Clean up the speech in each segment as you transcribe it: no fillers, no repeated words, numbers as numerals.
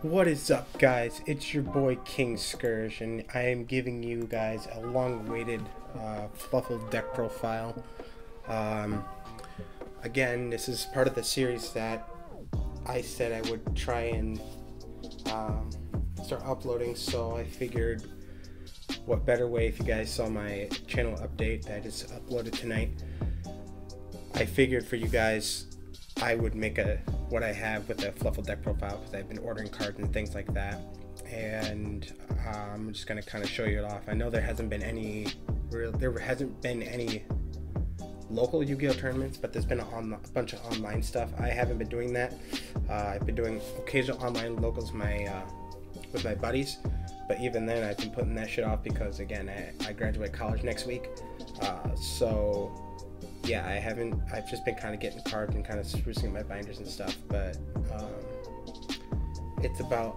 What is up, guys? It's your boy King Scourge, and I am giving you guys a long-awaited Fluffal deck profile. Again, this is part of the series that I said I would try and start uploading, so I figured what better way, if you guys saw my channel update that is uploaded tonight, I figured for you guys I would make what I have with a Fluffal deck profile, because I've been ordering cards and things like that, and I'm just gonna kind of show you it off. I know there hasn't been any local Yu-Gi-Oh tournaments, but there's been a bunch of online stuff. I haven't been doing that. I've been doing occasional online locals with my buddies, but even then I've been putting that shit off because, again, I graduate college next week, so yeah, I've just been kind of getting cards and kind of sprucing up my binders and stuff, but it's about,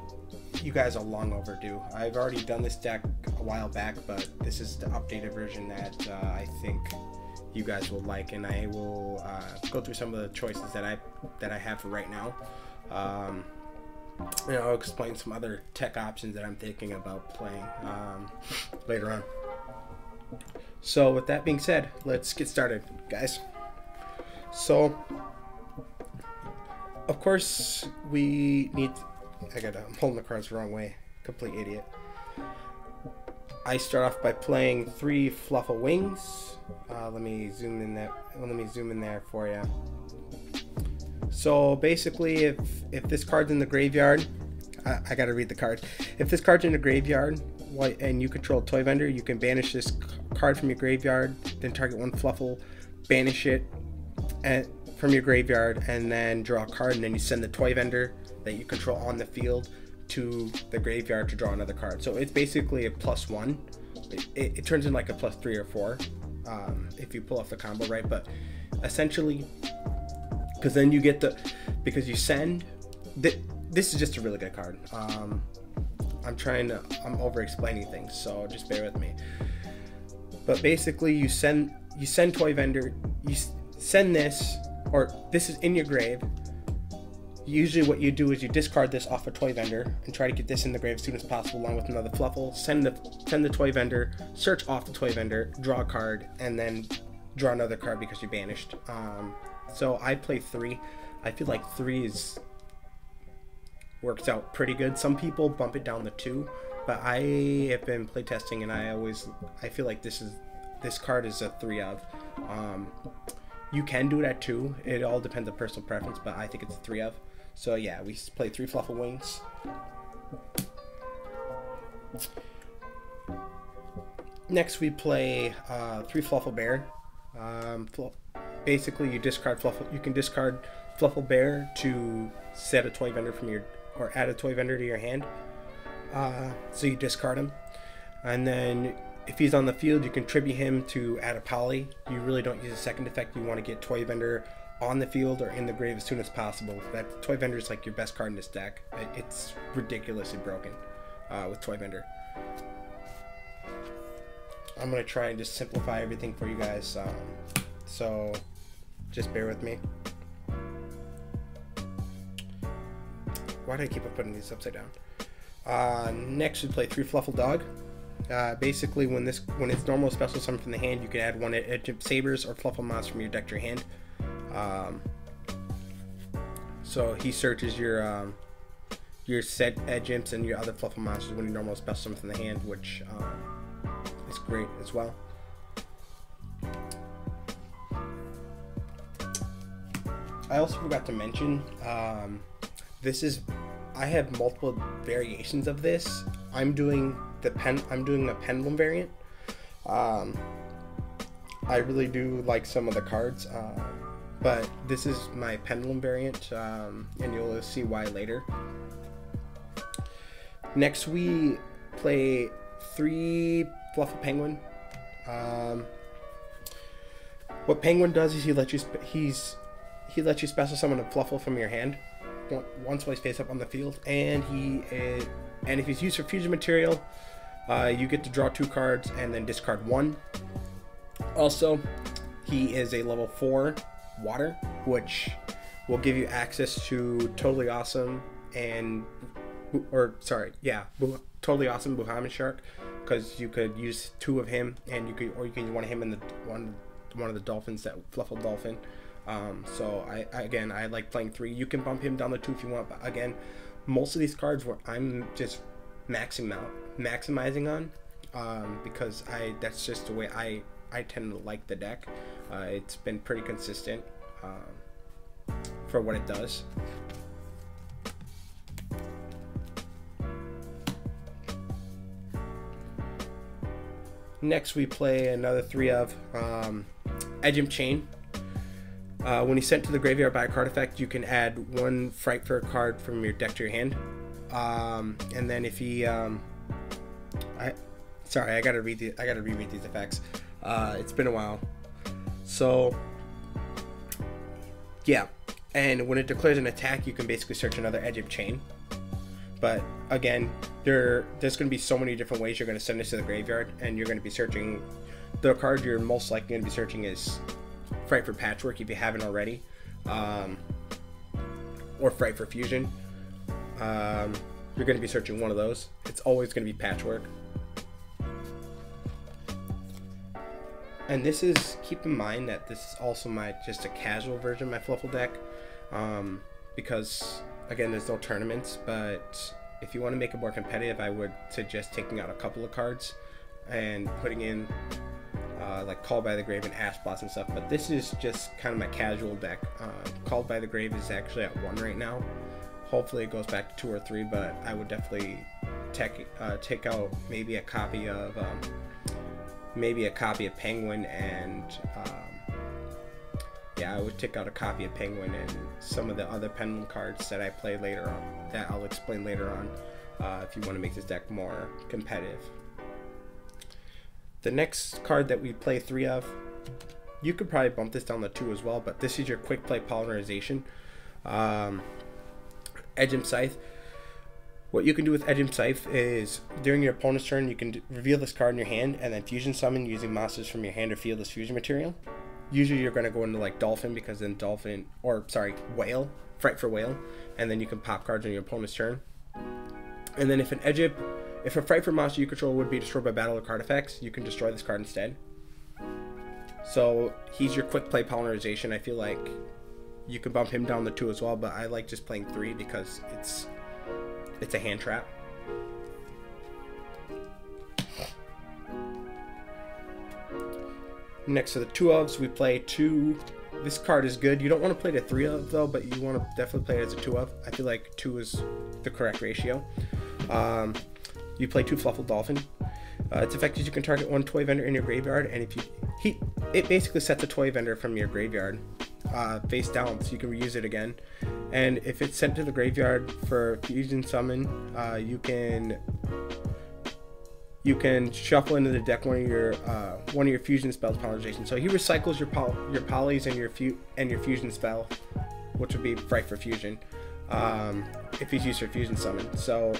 you guys are long overdue. I've already done this deck a while back, but this is the updated version that I think you guys will like, and I will go through some of the choices that I have for right now. And I'll explain some other tech options that I'm thinking about playing later on. So with that being said, let's get started, guys. So, of course, I'm holding the cards the wrong way, complete idiot. I start off by playing 3 Fluffal Wings. Let me zoom in there for you. So basically, if this card's in the graveyard, I gotta read the card. If this card's in the graveyard and you control Toy Vendor, you can banish this card from your graveyard, then target 1 Fluffal, banish it from your graveyard, and then draw a card, and then you send the Toy Vendor that you control on the field to the graveyard to draw another card. So it's basically a +1. It turns in like a +3 or 4 if you pull off the combo right, but essentially, because then you get because you send this is just a really good card. I'm over explaining things, so just bear with me. But basically, you send Toy Vendor, you send this, or this is in your grave. Usually what you do is you discard this off a Toy Vendor and try to get this in the grave as soon as possible along with another Fluffal. Send the Toy Vendor, search off the Toy Vendor, draw a card, and then draw another card because you banished. So I play 3. I feel like 3 works out pretty good. Some people bump it down to 2, but I have been playtesting and I feel like this card is a 3 of. You can do it at 2. It all depends on personal preference, but I think it's a 3 of. So yeah, we play 3 Fluffal Wings. Next we play 3 Fluffal Bear. Basically, you discard Fluffal. You can discard Fluffal Bear to set a Toy Vendor or add a Toy Vendor to your hand. So you discard him, and then if he's on the field, you can tribute him to add a Poly. You really don't use a second effect. You want to get Toy Vendor on the field or in the grave as soon as possible. That Toy Vendor is like your best card in this deck. It's ridiculously broken with Toy Vendor. I'm gonna try and just simplify everything for you guys. So just bear with me. Why do I keep on putting these upside down? Next we play 3 Fluffal Dog. Basically, when it's normal special summon from the hand, you can add 1 Edge Sabers or Fluffal Monster from your deck to your hand. So he searches your set Edge Imps and your other Fluffal Monsters when you normal special summon from the hand, which is great as well. I also forgot to mention, I have multiple variations of this. I'm doing a pendulum variant. I really do like some of the cards, but this is my pendulum variant, and you'll see why later. Next we play 3 Fluffal Penguin. What Penguin does is he lets you special summon a Fluffal from your hand once while he's face up on the field, and if he's used for fusion material, you get to draw 2 cards and then discard 1. Also, he is a level 4 water, which will give you access to Totally Awesome and Totally Awesome Buhaman Shark, because you could use 2 of him, and you can want him in the one of the dolphins, that Fluffal dolphin. So I like playing 3. You can bump him down to 2 if you want, but again, most of these cards where I'm just maximizing on, because that's just the way I tend to like the deck. It's been pretty consistent for what it does. Next we play another 3 of Ejim Chain. When he's sent to the graveyard by a card effect, you can add 1 fright for a card from your deck to your hand. And then if he I gotta reread these effects. It's been a while. So yeah, and when it declares an attack, you can basically search another Ejim Chain. But again, there's going to be so many different ways you're going to send this to the graveyard, and you're going to be searching. The card you're most likely going to be searching is Fright for Patchwork if you haven't already, or Fright for Fusion. You're going to be searching one of those. It's always going to be Patchwork. And this is, keep in mind that this is also just a casual version of my Fluffal deck, because again, there's no tournaments. But if you want to make it more competitive, I would suggest taking out a couple of cards and putting in like Called by the Grave and Ash Blossom stuff. But this is just kind of my casual deck. Called by the Grave is actually at 1 right now. Hopefully it goes back to 2 or 3, but I would definitely take out maybe a copy of Penguin, and I would take out a copy of Penguin and some of the other Pendulum cards that I play later on, that I'll explain later on, if you want to make this deck more competitive. The next card that we play 3 of, you could probably bump this down to 2 as well, but this is your quick play Polymerization. Ejim Scythe. What you can do with Ejim Scythe is, during your opponent's turn, you can reveal this card in your hand and then fusion summon using monsters from your hand or field as fusion material. Usually you're going to go into like Dolphin, because then Whale, Fright for Whale, and then you can pop cards on your opponent's turn. And then if a Fright for monster you control would be destroyed by battle or card effects, you can destroy this card instead. So he's your quick play Polymerization. I feel like you can bump him down to 2 as well, but I like just playing 3 because it's a hand trap. Next to the 2 ofs, we play 2. This card is good. You don't want to play the 3 of though, but you want to definitely play it as a 2 of. I feel like 2 is the correct ratio. You play 2 Fluffal Dolphin. Its effect is you can target 1 toy vendor in your graveyard, and if it basically sets a toy vendor from your graveyard face down, so you can reuse it again. And if it's sent to the graveyard for fusion summon, you can shuffle into the deck one of your fusion spells Polymerization. So he recycles your polys and your fusion spell, which would be Fright for Fusion, if he's used for fusion summon. So,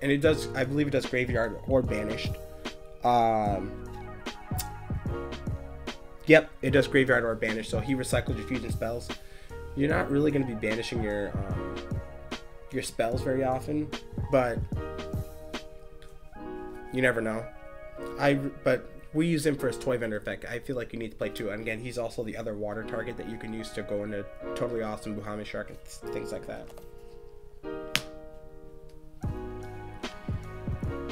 and it does, I believe it does graveyard or banished. Yep, it does graveyard or banished. So he recycles your fusion spells. You're not really going to be banishing your spells very often, but you never know. But we use him for his toy vendor effect. I feel like you need to play 2. And again, he's also the other water target that you can use to go into Totally Awesome Buhaman Shark and things like that.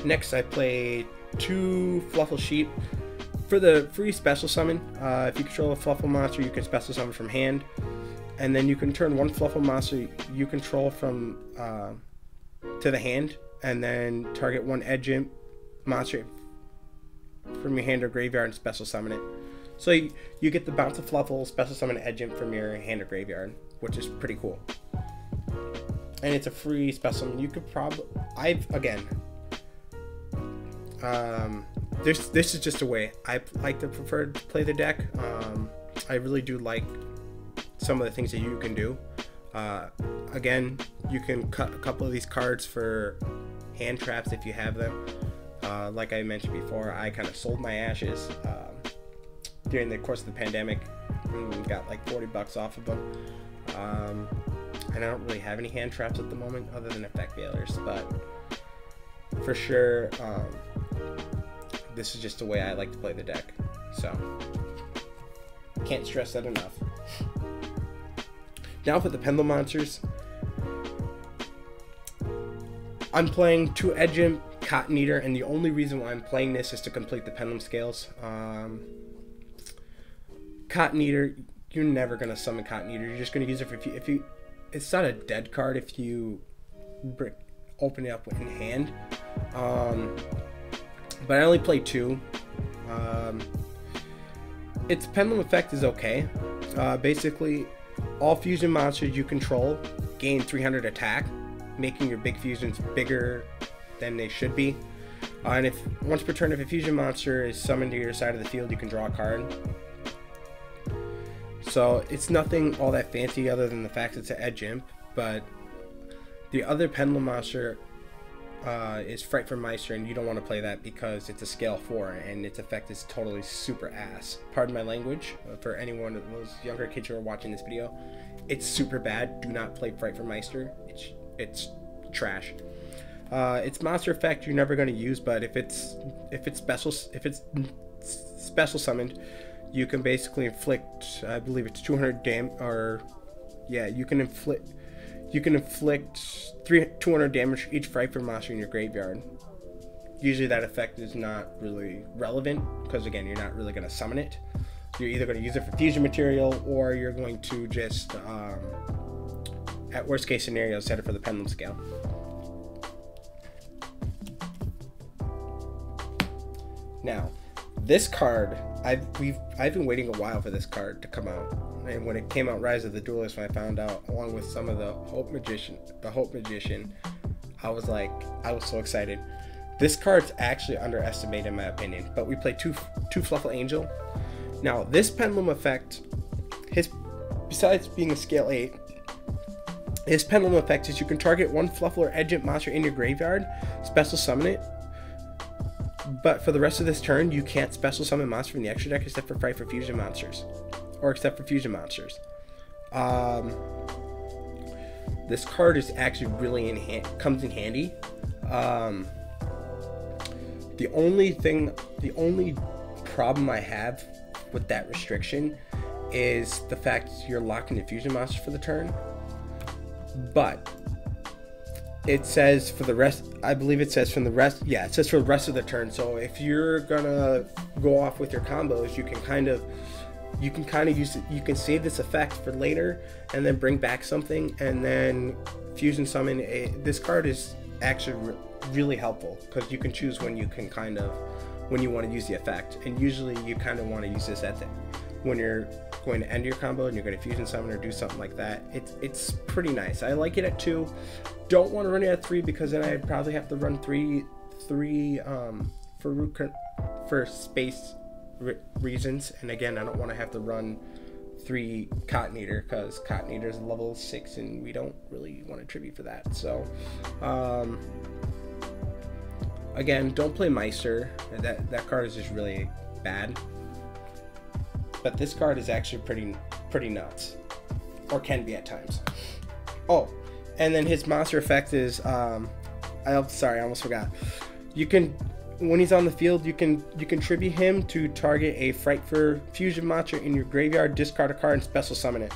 Next, I play 2 Fluffal Sheep. For the free special summon, if you control a Fluffal monster, you can special summon from hand. And then you can turn 1 Fluffal monster you control from to the hand, and then target 1 Ejim monster from your hand or graveyard and special summon it. So you get the bounce of Fluffal, special summon Ejim from your hand or graveyard, which is pretty cool. And it's a free special summon. You could probably, this is just a way I like to prefer to play the deck. I really do like some of the things that you can do. Again, you can cut a couple of these cards for hand traps if you have them. Like I mentioned before, I kind of sold my ashes during the course of the pandemic and got like $40 off of them. and I don't really have any hand traps at the moment other than effect failures, but for sure, this is just the way I like to play the deck, so can't stress that enough. Now for the Pendulum monsters, I'm playing 2 Edge Imp, Cotton Eater, and the only reason why I'm playing this is to complete the Pendulum scales. Cotton Eater, you're never gonna summon Cotton Eater. You're just gonna use it for if you. It's not a dead card if you open it up in hand. But I only play 2. Its Pendulum effect is okay. Basically, all fusion monsters you control gain 300 attack, making your big fusions bigger than they should be. And if once per turn, if a fusion monster is summoned to your side of the field, you can draw a card. So it's nothing all that fancy other than the fact it's an Edge Imp. But the other Pendulum monster is Frightful Meister, and you don't want to play that because it's a scale 4 and its effect is totally super ass. Pardon my language for anyone of those younger kids who are watching this video. It's super bad. Do not play Frightful Meister. It's trash. Its monster effect you're never going to use, but if it's special summoned, you can basically inflict, I believe it's 200 damage, or yeah, you can inflict 200 damage for each Frightful monster in your graveyard. Usually that effect is not really relevant because again, you're not really going to summon it. You're either going to use it for fusion material or you're going to just at worst case scenario set it for the Pendulum scale. Now, this card, I've been waiting a while for this card to come out, and when it came out, Rise of the Duelist, when I found out, along with some of the Hope Magician, I was so excited. This card's actually underestimated in my opinion, but we play two Fluffal Angel. Now, this Pendulum effect, besides being a scale 8, his Pendulum effect is you can target 1 Fluffal or Edge Imp monster in your graveyard, special summon it. But for the rest of this turn, you can't special summon monster from the extra deck except for Frightful Fusion monsters. This card is actually really comes in handy. The only problem I have with that restriction is the fact you're locking the fusion monsters for the turn. But it says for the rest, I believe it says from the rest, yeah, it says for the rest of the turn. So if you're gonna go off with your combos, you can kind of use it, you can save this effect for later and then bring back something and then fusion summon. This card is actually really helpful because you can choose when you want to use the effect, and usually you kind of want to use this when you're going to end your combo and you're going to fusion summon or do something like that. It's pretty nice. I like it at 2. Don't want to run it at 3 because then I'd probably have to run 3 for space reasons, and again, I don't want to have to run 3 Cotton Eater because Cotton Eater is level 6 and we don't really want to tribute for that. So again, don't play Meister. That card is just really bad. But this card is actually pretty nuts, or can be at times. Oh, and then his monster effect is sorry, I almost forgot. You can, when he's on the field, you can tribute him to target a Frightful Fusion monster in your graveyard, discard a card, and special summon it.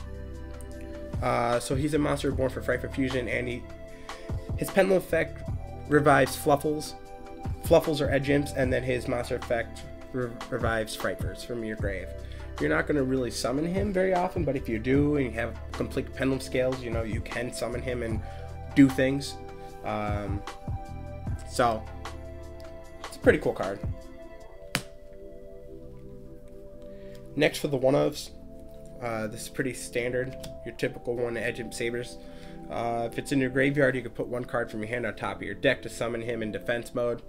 So he's a monster born for Frightful Fusion, and his Pendulum effect revives Fluffals or Edge Imps, and then his monster effect revives Frightfuls from your grave. You're not going to really summon him very often, but if you do and you have complete Pendulum scales, you know, you can summon him and do things. So it's a pretty cool card. Next for the one-ofs, this is pretty standard, your typical one, Edge Imp Sabers. If it's in your graveyard, you can put 1 card from your hand on top of your deck to summon him in defense mode.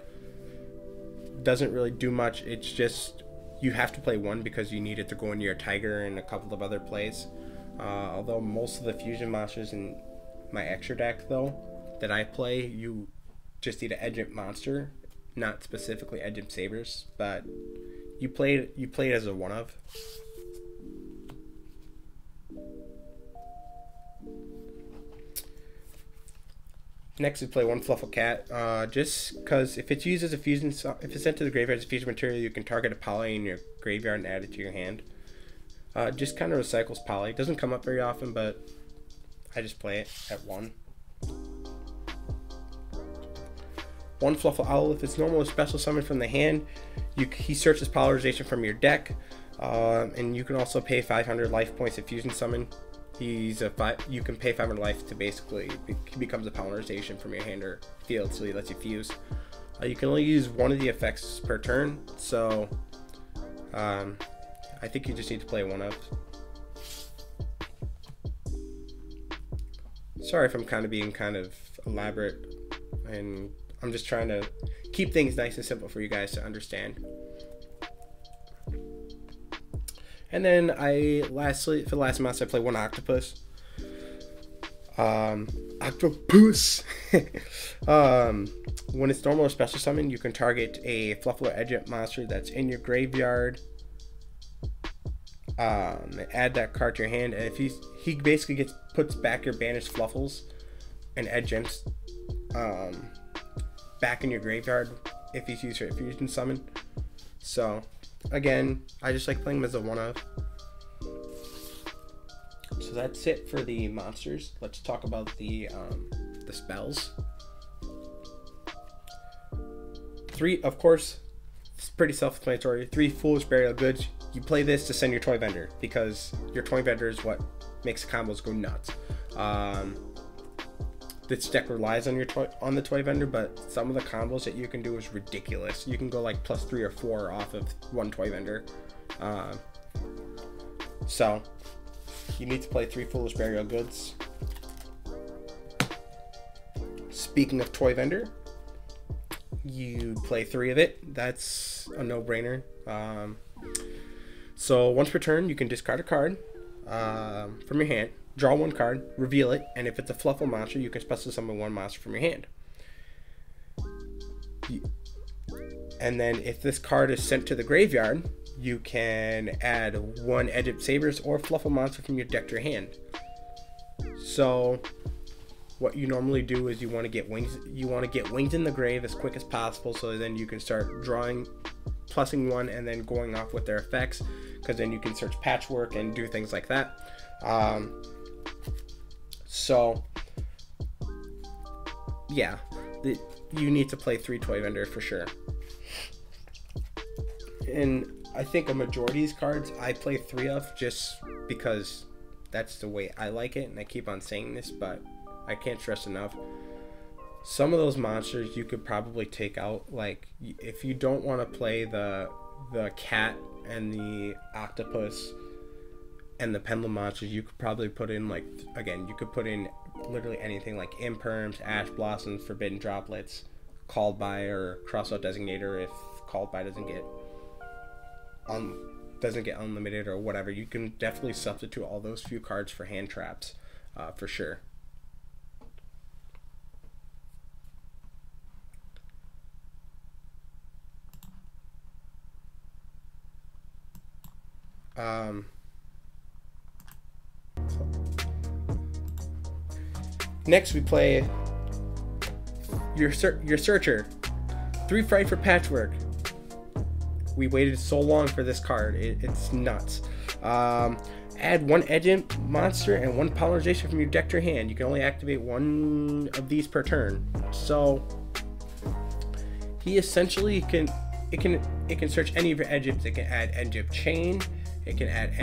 Doesn't really do much. It's just you have to play 1 because you need it to go into your Tiger and a couple of other plays. Although most of the fusion monsters in my extra deck, though, that I play, you just need an Edge Imp monster, not specifically Edge Imp Sabers, but you play it as a one-of. Next, we play one Fluffal Cat. Just because if it's used as a fusion, if it's sent to the graveyard as a fusion material, you can target a poly in your graveyard and add it to your hand. Just kind of recycles poly. Doesn't come up very often, but I just play it at 1. One Fluffal Owl. If it's normal or special summon from the hand, he searches Polymerization from your deck, and you can also pay 500 life points to fusion summon. You can pay 500 life to basically he becomes a Polymerization from your hand or field, so he lets you fuse. You can only use one of the effects per turn, so I think you just need to play one of. Sorry if I'm kind of being kind of elaborate, and I'm just trying to keep things nice and simple for you guys to understand. And then lastly, for the last monster, I play one Octopus. Octopus! When it's normal or special summon, you can target a Fluffal or Edgent monster that's in your graveyard. Add that card to your hand, and if he basically puts back your banished Fluffals and Edgents back in your graveyard if he's used for a fusion summon. So again, I just like playing him as a one of. So that's it for the monsters. Let's talk about the spells. 3, of course, it's pretty self-explanatory. 3 Foolish Burial Goods. You play this to send your toy vendor because your toy vendor is what makes combos go nuts. This deck relies on the toy vendor, but some of the combos that you can do is ridiculous. You can go like +3 or 4 off of one toy vendor. So you need to play 3 Foolish Burial Goods. Speaking of toy vendor, you play 3 of it. That's a no-brainer. So once per turn, you can discard a card from your hand, draw 1 card, reveal it, and if it's a Fluffal monster, you can special summon 1 monster from your hand. And then if this card is sent to the graveyard, you can add 1 Edgent Sabers or Fluffal monster from your deck to your hand. So what you normally do is you want to get wings. You want to get wings in the grave as quick as possible, so then you can start drawing, plussing 1, and then going off with their effects, because then you can search Patchwork and do things like that. So yeah, you need to play 3 toy vendor for sure. And I think a majority of these cards I play 3 of just because that's the way I like it, and I keep on saying this, but I can't stress enough. Some of those monsters you could probably take out. Like, if you don't want to play the cat and the octopus and the pendulum monsters, you could probably put in, like, again, you could put in literally anything like Imperms, Ash Blossoms, Forbidden Droplets, Called By, or Crossout Designator if Called By doesn't get unlimited or whatever. You can definitely substitute all those few cards for hand traps, for sure. Next we play your Searcher. 3 Fright for Patchwork. We waited so long for this card. It's nuts. Add 1 Edgent monster and 1 Polymerization from your deck to your hand. You can only activate 1 of these per turn. So he essentially can search any of your Edgents. It can add Edgent Chain. It can add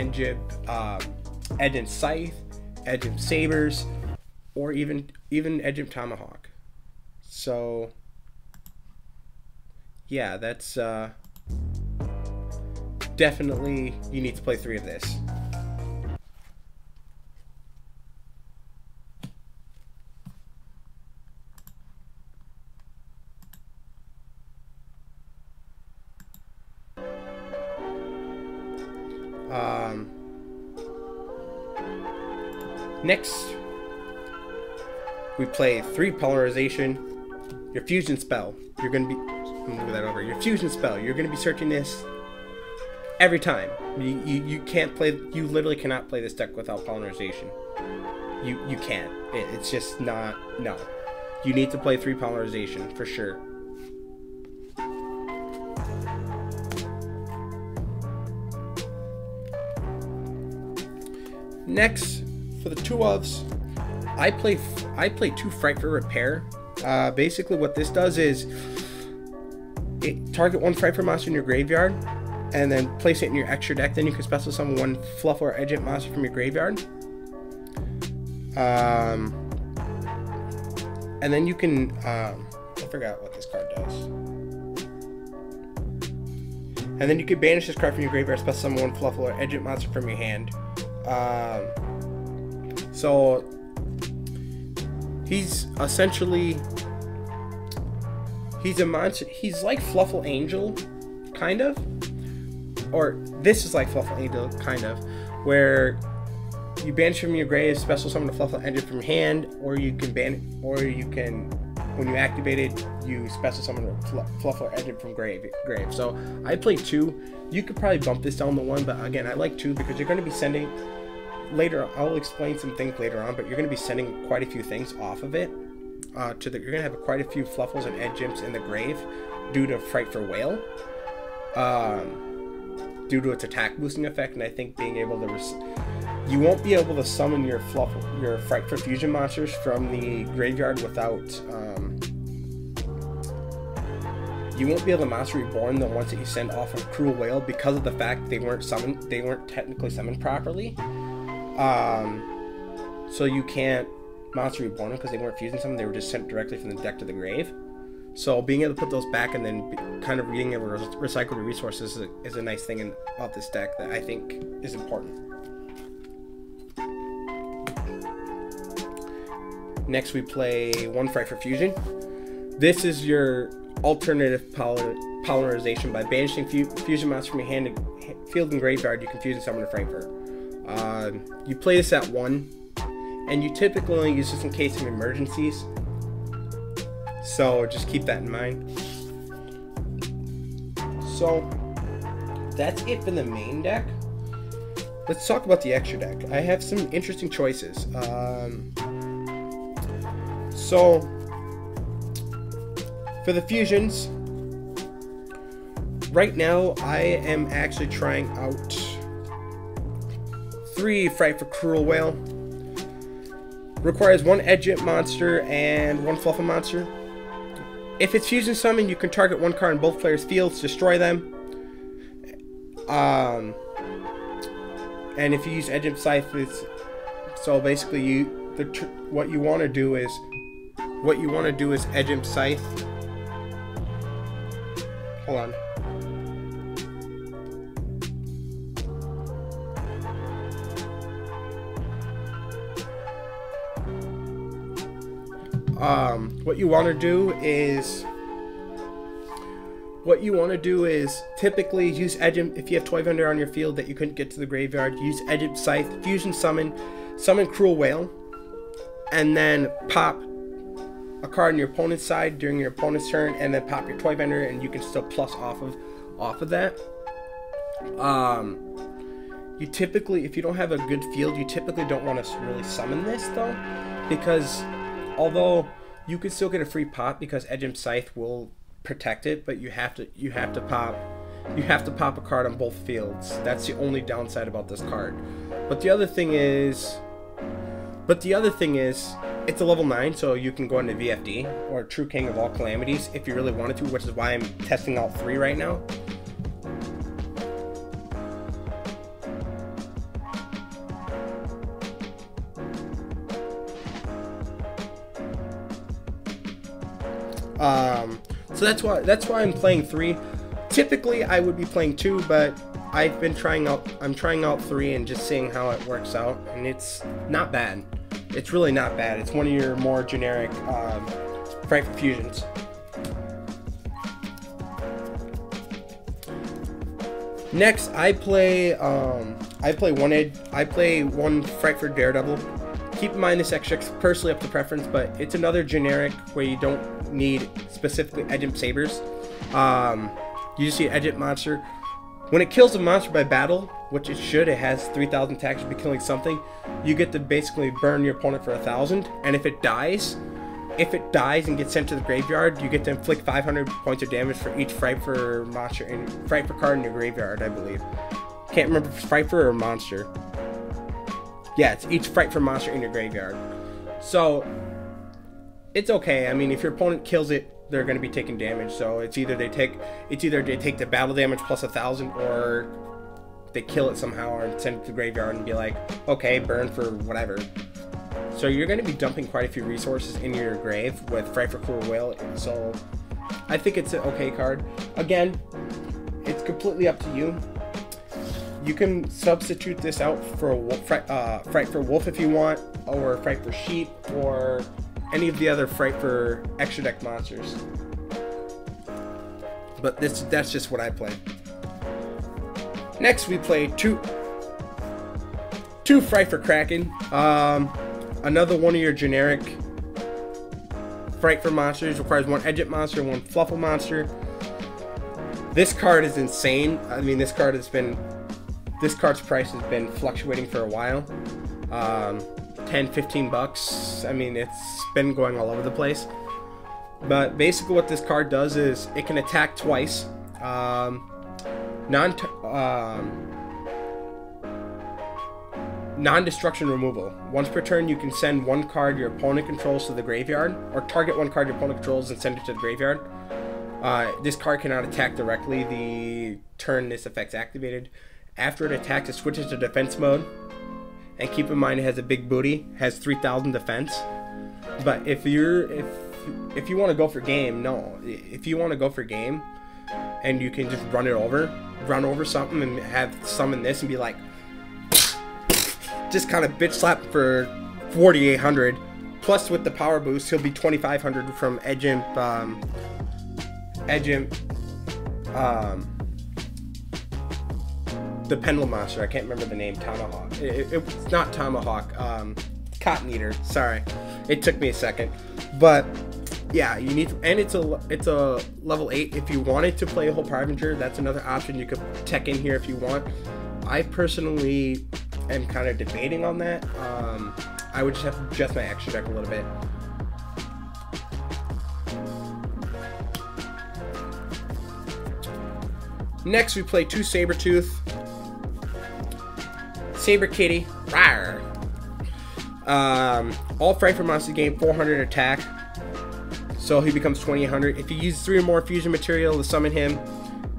Edgent Scythe, Edgent Sabers, or even Edgent Tomahawk. So yeah, that's definitely, you need to play 3 of this. Next, we play 3 Polymerization. Your fusion spell. You're gonna be move that over. Your fusion spell. You're gonna be searching this every time. You can't play. You literally cannot play this deck without Polymerization. You can't. It's just not. No. you need to play 3 Polymerization for sure. Next, for the 2 ofs, I play 2 Fright for Repair. Basically what this does is target 1 Fright for monster in your graveyard and then place it in your extra deck. Then you can special summon 1 Fluffal or Edge monster from your graveyard. And then you can I forgot what this card does. And then you can banish this card from your graveyard, special summon 1 Fluffal or Edge monster from your hand. So he's essentially, he's a monster. He's like Fluffal Angel, kind of, or this is like Fluffal Angel, kind of, where you banish from your grave, special summon a Fluffal Angel from your hand, or you can when you activate it, you special summon a Fluffal Angel from grave. So I play 2. You could probably bump this down to 1, but again, I like 2 because you're going to be sending. Later, I'll explain some things later on, but you're going to be sending quite a few things off of it. You're going to have quite a few Fluffals and Edge Imps in the grave due to Fright for Whale, due to its attack boosting effect, and I think being able to you won't be able to summon your Fright for Fusion monsters from the graveyard without you won't be able to Monster Reborn the ones that you send off of Cruel Whale because of the fact they weren't technically summoned properly. So you can't Monster Reborn them because they weren't fusing something, they were just sent directly from the deck to the grave. So being able to put those back and then kind of being able to recycle the resources is a nice thing about this deck that I think is important. Next we play 1 Fright for Fusion. This is your alternative Polymerization. By banishing fusion monsters from your hand, field, and graveyard, you can fusion summon a Frankfurt. You play this at 1, and you typically only use this in case of emergencies, so just keep that in mind. So that's it for the main deck. Let's talk about the extra deck. I have some interesting choices. So for the fusions, right now I am actually trying out 3 Fright for Cruel Whale. Requires 1 Edge Imp monster and 1 Fluffal monster. If it's fusion summon, you can target 1 card in both players' fields, destroy them. And if you use Edge Imp Scythe, so basically what you want to do is Edge Imp Scythe. Hold on. What you want to do is typically use Edge Imp. If you have Toy Vendor on your field that you couldn't get to the graveyard, use Edge Imp Scythe, fusion summon Cruel Whale, and then pop a card on your opponent's side during your opponent's turn, and then pop your Toy Vendor, and you can still plus off of that. You typically, if you don't have a good field, you typically don't want to really summon this though, because although you can still get a free pop because Edge Imp Scythe will protect it, but you have to pop a card on both fields. That's the only downside about this card. But the other thing is it's a level 9, so you can go into VFD or True King of All Calamities if you really wanted to, which is why I'm testing out 3 right now. So that's why I'm playing 3. Typically I would be playing 2, but I'm trying out 3 and just seeing how it works out, and it's not bad. It's really not bad. It's one of your more generic Fright for Fusions. Next, I play 1 Fright for Daredevil. Keep in mind this extra personally up to preference, but it's another generic where you don't need specifically Edge Imp Sabers. You just see Edge Imp monster. When it kills a monster by battle, which it should, it has 3,000 attacks to be killing something, you get to basically burn your opponent for 1,000, and if it dies, if it dies and gets sent to the graveyard, you get to inflict 500 points of damage for each Frightfur monster and Frightfur card in your graveyard, I believe. Can't remember if it's Frightfur or monster. Yeah, it's each Frightfur monster in your graveyard. So it's okay. I mean, if your opponent kills it, they're going to be taking damage. So it's either they take the battle damage plus 1,000, or they kill it somehow or send it to the graveyard and be like, okay, burn for whatever. So you're going to be dumping quite a few resources in your grave with Frightfur Cruel Will. So I think it's an okay card. Again, it's completely up to you. You can substitute this out for a Frightfur Wolf if you want, or Frightfur Sheep, or any of the other Frightfur extra deck monsters. But that's just what I play. Next, we play two Frightfur Kraken. Another one of your generic Frightfur monsters. Requires one Edgent monster, one Fluffal monster. This card is insane. I mean, this card's price has been fluctuating for a while. 10, 15 bucks. I mean, it's been going all over the place. But basically what this card does is it can attack twice. Non-destruction removal. Once per turn, you can send one card your opponent controls to the graveyard, or target one card your opponent controls and send it to the graveyard. This card cannot attack directly the turn this effect's activated. After it attacks, it switches to defense mode. And keep in mind, it has a big booty, has 3,000 defense. But if you want to go for game, no. If you want to go for game, and you can just run over something and have summon this and be like, just kind of bitch slap for 4,800. Plus with the power boost, he'll be 2,500 from the Pendulum monster. I can't remember the name. Tomahawk. It's not Tomahawk. Cotton Eater. Sorry, it took me a second. But yeah, you need to, and it's a level 8. If you wanted to play a whole Harbinger, that's another option. You could tech in here if you want. I personally am kind of debating on that. I would just have to adjust my extra deck a little bit. Next, we play two Sabertooth. Saber Kitty. Rawr. All Frightfur monsters gain 400 attack. So he becomes 2,800. If you use 3 or more fusion material to summon him,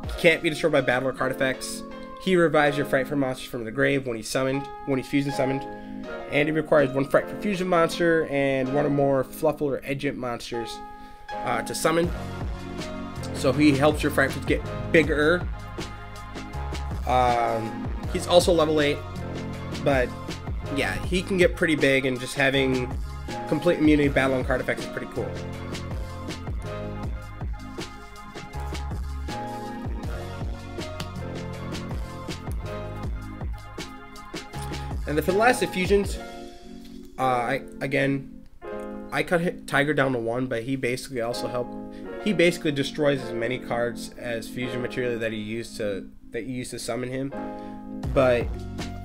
he can't be destroyed by battle or card effects. He revives your Frightfur monsters from the grave when he's fusion summoned. And he requires one Frightfur fusion monster and one or more Fluffal or Edgent monsters to summon. So he helps your Frightfur get bigger. He's also level 8, but yeah, he can get pretty big, and just having complete immunity battle and card effects is pretty cool. And for the last of fusions, I cut Tiger down to 1, but he basically also helped. He basically destroys as many cards as fusion material that you used to summon him. But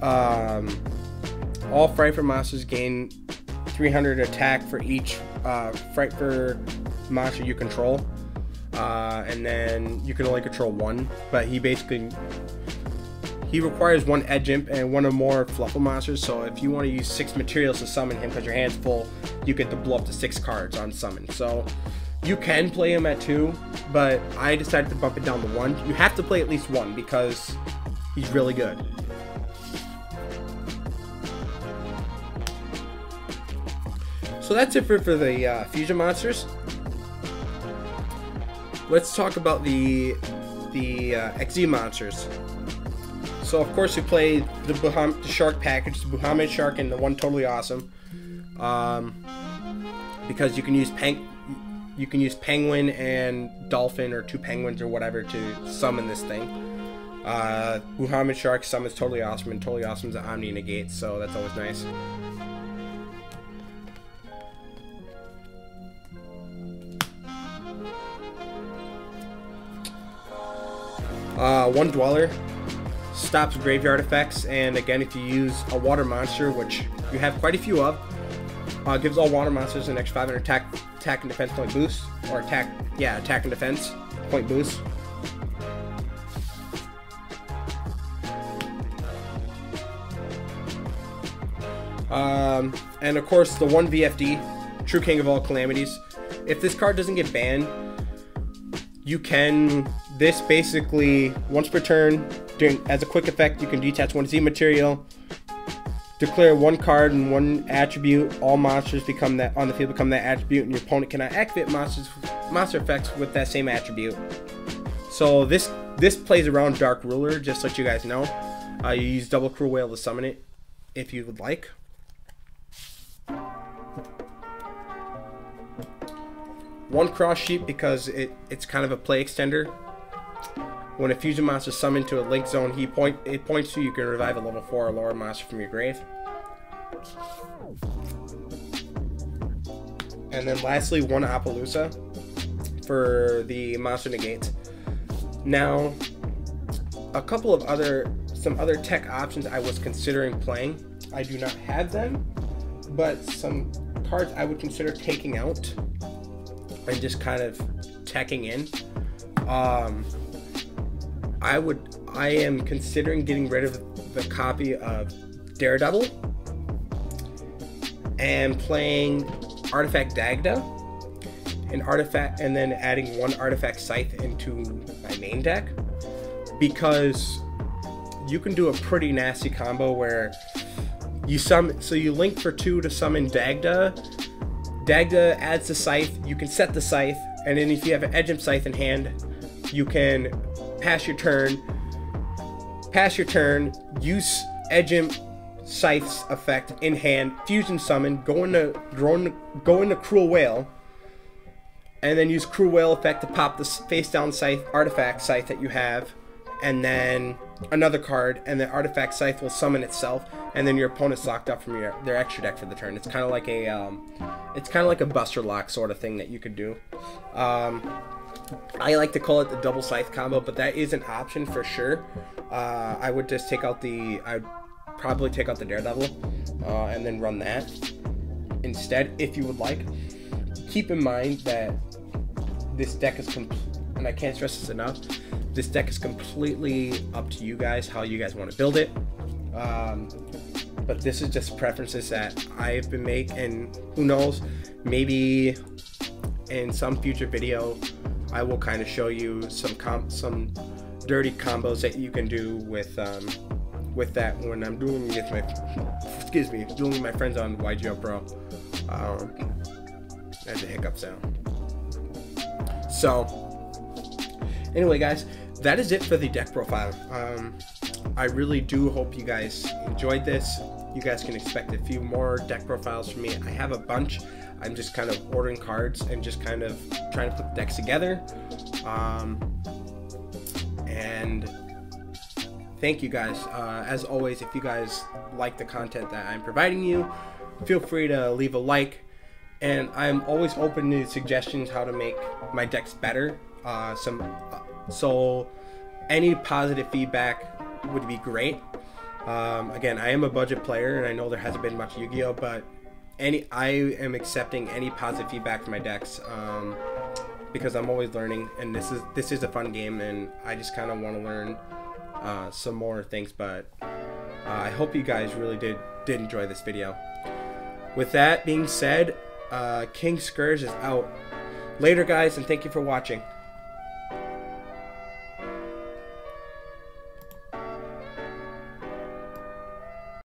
all Frightfur monsters gain 300 attack for each Frightfur monster you control, and then you can only control 1. But he requires 1 Edge Imp and 1 or more Fluffal monsters. So if you want to use 6 materials to summon him because your hand's full, you get to blow up to 6 cards on summon. So you can play him at 2, but I decided to bump it down to 1. You have to play at least 1 because he's really good. So that's it for the fusion monsters. Let's talk about the XZ monsters. So of course we play the Shark package, the Bahamut Shark and the One Totally Awesome, because you can use Penguin and Dolphin, or 2 penguins or whatever, to summon this thing. Bahamut Shark summons Totally Awesome, and Totally Awesome's an Omni Negate, so that's always nice. One Dweller stops graveyard effects, and again, if you use a water monster, which you have quite a few of, Gives all water monsters an extra 500 attack and defense point boost, or attack and defense point boost. And of course the 1 VFD, True King of all calamities. If this card doesn't get banned, you can, this basically, once per turn, as a quick effect, you can detach 1 Z material, declare 1 card and 1 attribute. All monsters become that on the field become that attribute, and your opponent cannot activate monster effects with that same attribute. So this plays around Dark Ruler, just to let you guys know. You use double Cruel Whale to summon it if you would like. One Cross Sheep because it's kind of a play extender. When a fusion monster is summoned to a link zone, it points to you can revive a level 4 or lower monster from your grave. And then lastly, 1 Appaloosa for the monster negates. Now, a couple of some other tech options I was considering playing. I do not have them, but some cards I would consider taking out and just kind of teching in. I am considering getting rid of the copy of Daredevil and playing Artifact Dagda and then adding 1 Artifact Scythe into my main deck, because you can do a pretty nasty combo where you link for 2 to summon Dagda. Dagda adds the Scythe, you can set the Scythe, and then if you have an Edgem Scythe in hand, you can pass your turn, use Edgem Scythe's effect in hand, fusion summon, go into Cruel Whale, and then use Cruel Whale effect to pop the face down Scythe, Artifact Scythe that you have, and then another card, and the Artifact Scythe will summon itself, and then your opponent's locked up from their extra deck for the turn. It's kind of like a Buster Lock sort of thing that you could do. I like to call it the double Scythe combo, but that is an option for sure. I would just I'd probably take out the Daredevil and then run that instead if you would like. Keep in mind that this deck is and I can't stress this enough, this deck is completely up to you guys, how you guys want to build it. But this is just preferences that I've been making, and who knows, maybe in some future video I will kind of show you some dirty combos that you can do with that when I'm doing with my friends on Yugioh Pro. There's a hiccup sound. So anyway, guys, that is it for the deck profile. I really do hope you guys enjoyed this. You guys can expect a few more deck profiles from me. I have a bunch. I'm just kind of ordering cards and just kind of trying to put the decks together. And thank you guys. As always, if you guys like the content that I'm providing you, feel free to leave a like. And I'm always open to suggestions how to make my decks better. So any positive feedback would be great. Again, I am a budget player, and I know there hasn't been much Yu-Gi-Oh, but I am accepting any positive feedback from my decks, because I'm always learning, and this is a fun game, and I just kind of want to learn some more things. But I hope you guys really did enjoy this video. With that being said, King Scourge is out. Later, guys, and thank you for watching.